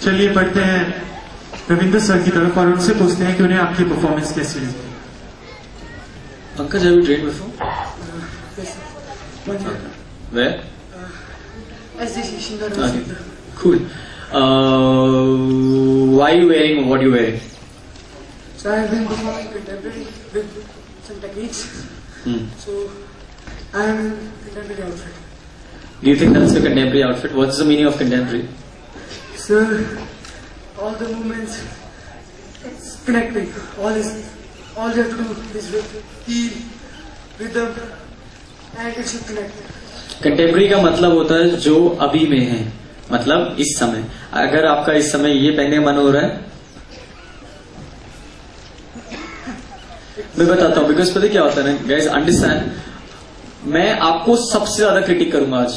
चलिए पढ़ते हैं रविंद्र सर की तरफ और उनसे पूछते हैं कि उन्हें आपकी परफॉर्मेंस कैसी लगी। Pankaj, have you trained before? Yes, sir. Where? SDC Shindar. Okay. Cool. Why are you wearing what you're wearing? So I have been performing contemporary with some techniques. So I am in contemporary outfit. Do you think that's a contemporary outfit? What's the meaning of contemporary? Sir, all the movements, it's connecting. All you have to do is with feel, rhythm, and it should connect. Contemporary का मतलब होता है जो अभी में है, मतलब इस समय। अगर आपका इस समय ये पहनने का मन हो रहा है, मैं बताता हूँ, बिकॉज पता क्या होता है ना गाइस, अंडरस्टैंड, मैं आपको सबसे ज्यादा क्रिटिक करूंगा आज,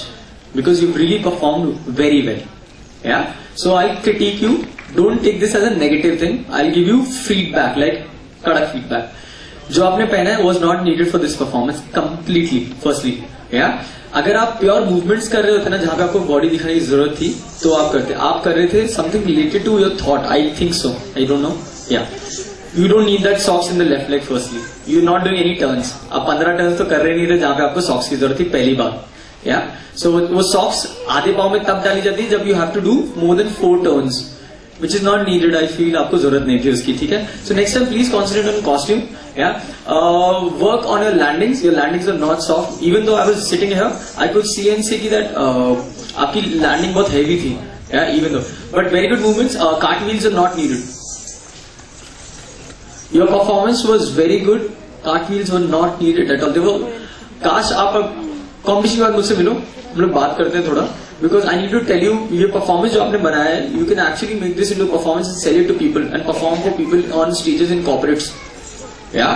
because you really perform very well, yeah so I critic you, don't take this as a negative thing, I give you feedback, like कड़क फीडबैक। जो आपने पहना है was not needed for this performance completely, firstly, yeah अगर आप pure movements कर रहे होते ना जहां पे आपको बॉडी दिखाने की जरूरत थी तो आप करते, आप कर रहे थे something related to your thought, I think so, I don't know, yeah you don't need that socks in the left leg firstly, you not doing any turns, आप 15 टर्न्स तो कर रहे नहीं थे जहां पे आपको सॉक्स की जरूरत थी पहली बार, या सो वो सॉक्स आधे पांव में तब डाली जाती है जब you have to do more than 4 turns, which is not needed, I feel, आपको जरूरत नहीं थी उसकी, ठीक है। So next time please concentrate on costume, work on your landings are not soft, even though I was sitting here, I could see and say that आपकी landing बहुत heavy थी, even though, but very good movements, cartwheels are not needed, your performance was very good, cartwheels were not needed at all, they were, काश आप competition के बाद मुझसे मिलो, हम लोग बात करते हैं थोड़ा, because I need to tell you, ये परफॉर्मेंस जो आपने बनाया है, you can actually make this into performance and sell it to people and perform for people on stages in corporates,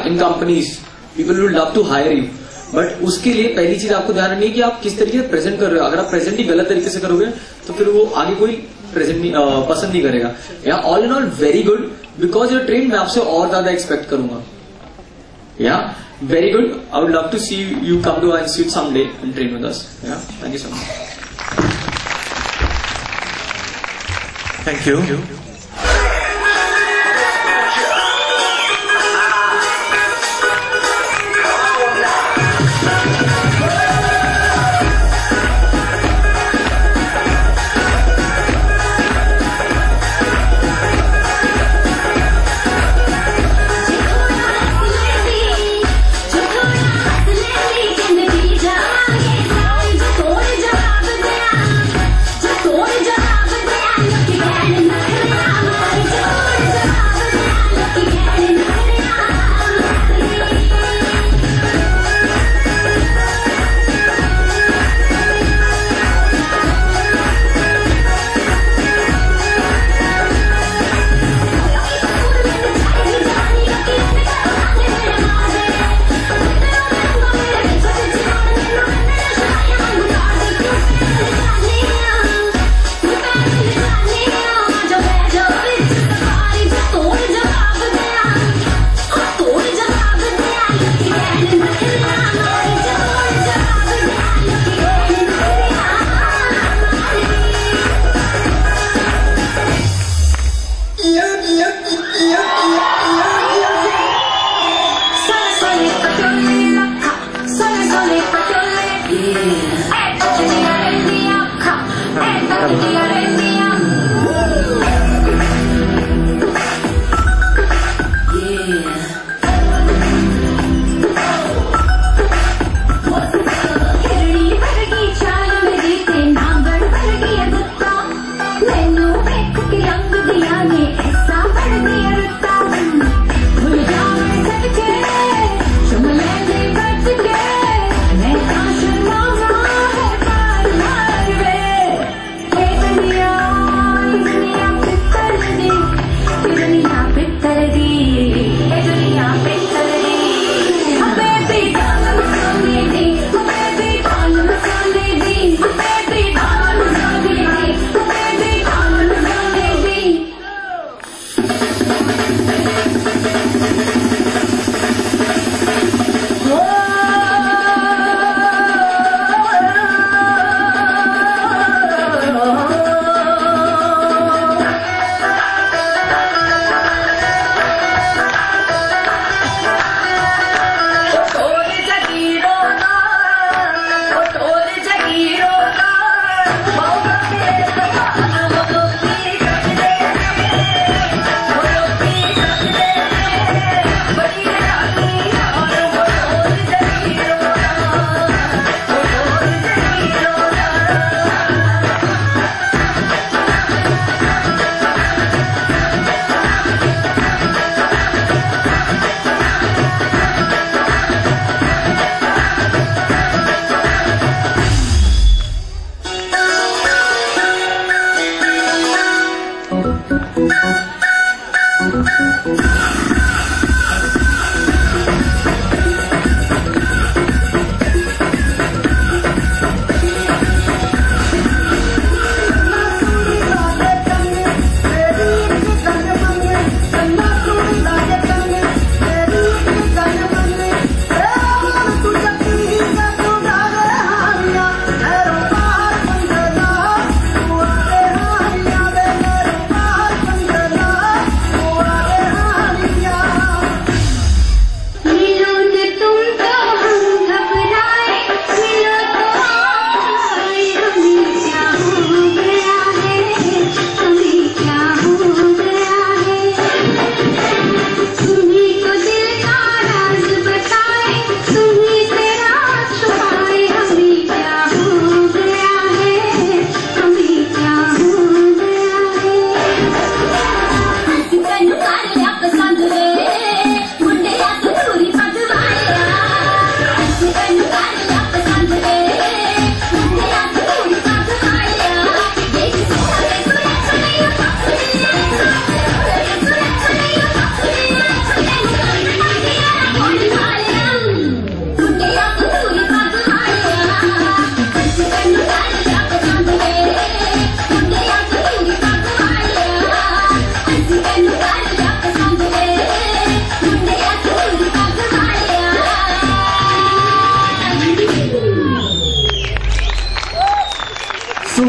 in companies, people will love to hire you, but उसके लिए पहली चीज आपको ध्यान रखनी है कि आप किस तरीके से प्रेजेंट कर रहे हो। अगर आप प्रेजेंट ही गलत तरीके से करोगे तो फिर वो आगे कोई प्रेजेंट नहीं पसंद नहीं करेगा। All in all very good, because your train, मैं आपसे और ज्यादा एक्सपेक्ट करूंगा। Very good. I would love to see you come to our institute someday and train with us. Thank you so much. Thank you. Look at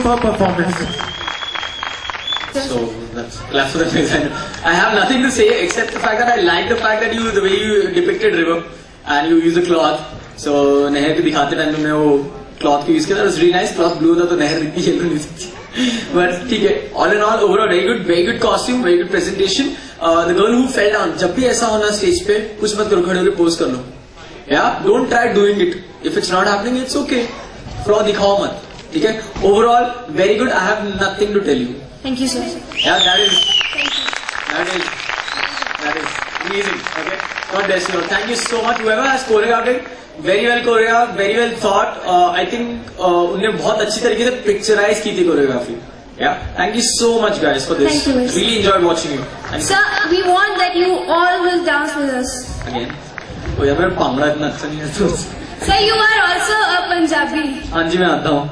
super performance. So that's clap for the designer. I have nothing to say except the fact that I like the fact that the way you depicted river and you use a cloth. So नहर के दिखाते time तुमने वो cloth को use किया. That was really nice. Cloth blue था तो नहर इतनी येलो नहीं थी. But ठीक है. All in all, overall very good costume, very good presentation. The girl who fell down. जब भी ऐसा होना stage पे कुछ मत करो, खड़े होकर pose कर लो. Yeah, don't try doing it. If it's not happening, it's okay. Flaw दिखाओ मत. ठीक है. Overall, very good. I have nothing to tell you. Thank you, sir. Yeah, that is amazing. Okay, God bless you. Thank you so much. Whoever has choreographed it, very well choreographed, very well thought. I think उन्होंने बहुत अच्छी तरीके से picturize की थी choreography. Yeah, thank you so much, guys, for this. Thank you. Really enjoyed watching you. Sir, we want that you all will dance with us. Again. Oh यार मेरा पांगड़ा इतना अच्छा नहीं है तो. Sir, you are also a Punjabi. हाँ जी मैं आता हूँ.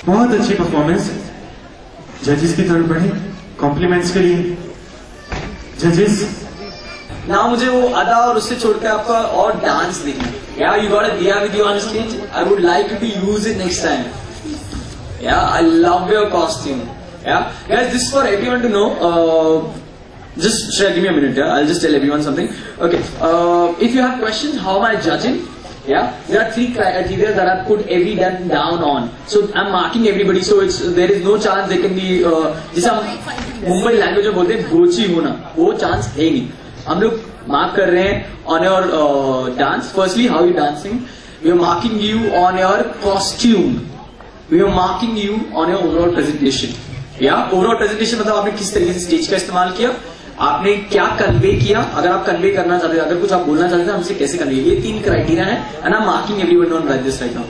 बहुत अच्छी परफॉर्मेंस. जजेस की तरफ बढ़े. कॉम्प्लीमेंट्स के लिए जजेस। ना मुझे वो अदा और उससे छोड़कर आपका और डांस देखना। या you got a diya with you on stage, I would like you to use it next time. Yeah I love your costume. Yeah guys, this for everyone to know. Just give me a minute, yeah? I'll just tell everyone something. Okay, if you have questions, how am I judging? Yeah, there are 3 criteria that I've put every down on. So I'm marking everybody, so there is no chance they can be जैसा Mumbai language में बोलते हैं गोची होना, वो chance है नहीं। हम लोग मार्क कर रहे हैं on your dance. Firstly, how you dancing? We are marking you on your costume. We are marking you on your overall presentation. Yeah, overall presentation मतलब आपने किस तरीके से स्टेज का इस्तेमाल किया, आपने क्या कन्वे किया, अगर आप कन्वे करना चाहते हैं, अगर कुछ आप बोलना चाहते हैं हमसे कैसे कन्वे, ये 3 क्राइटेरिया है and I am marking everyone on like this right now.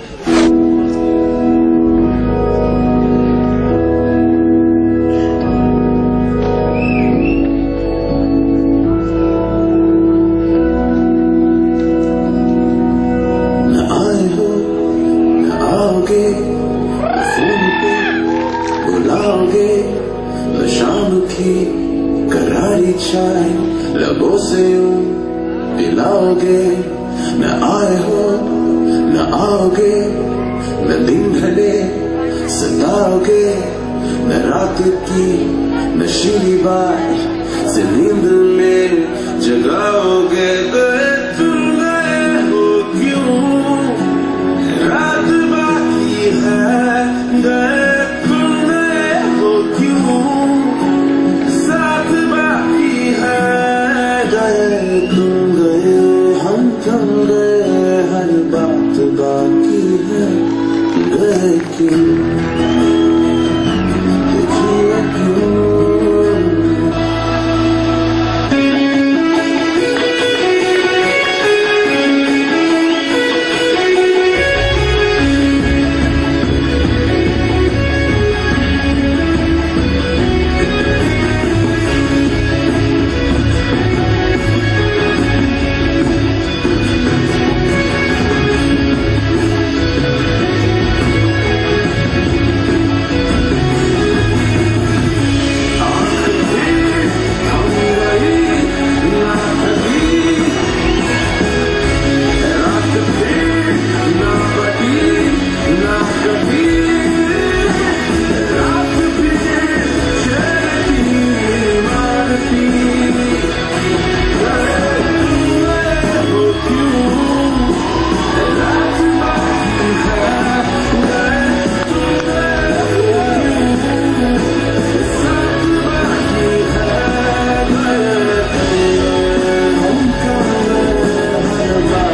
करारी चाय लबों से पिलाओगे, न आए हो न आओगे, न दिन ढले सताओगे, न रात की नशीली बात से नींद में जगाओगे। तुम गए हो क्यों, रात बाकी है, गए तुम गए हो क्यों, साथ बाकी है, गए तुम गए हम थम गए, हर बात बाकी है, गए क्यों।